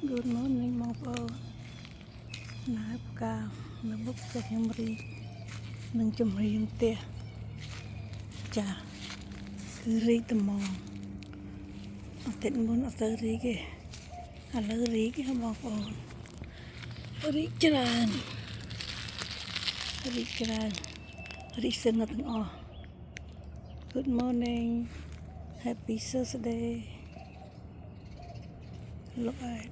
Good morning បងប្អូនណាស់ផ្កានៅមុខផ្ទះខ្ញុំរីនឹងជំរាបផ្ទះចាគឺរីកត្មងអត់តិចមុនអត់ទៅរីកទេឥឡូវរីកហ៎បងប្អូនរីកច្រើនរីកសិនណាទាំងអស់ Good morning Happy Thursday លោកអើយ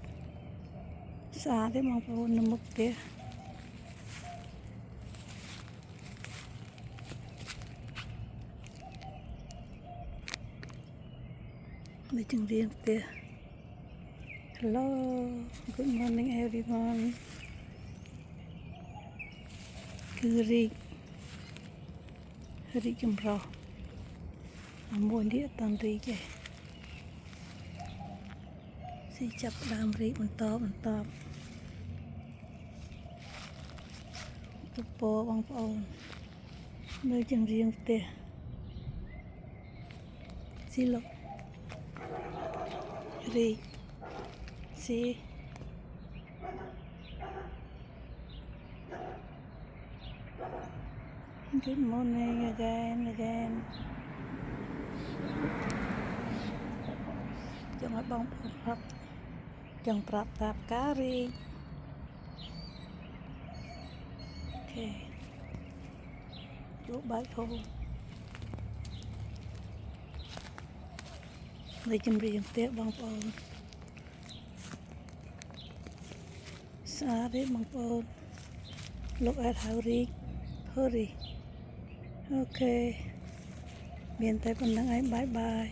ស្អាតទេបងប្អូននៅមុខផ្ទះនៅជង្រៀងផ្ទះ Hello Good morning everyone គឺរីកចម្រុះមួយនេះអត់តាន់រីកទេស៊ីចាប់ដើមរីកបន្តទៅពរបងប្អូននៅជង្រៀងផ្ទះស៊ីលោករីកស៊ី Good morning again ចង់ឲ្យបងប្អូនប្រាប់ចង់ប្រាប់តាផ្ការីកអូខេចូលបាយហូបនៅជំរាបផ្ទះបងប្អូនស្អាតទេបងប្អូនលោកអែតហៅរីកហូរីអូខេមានតែប៉ុណ្្នឹងឯងបាយ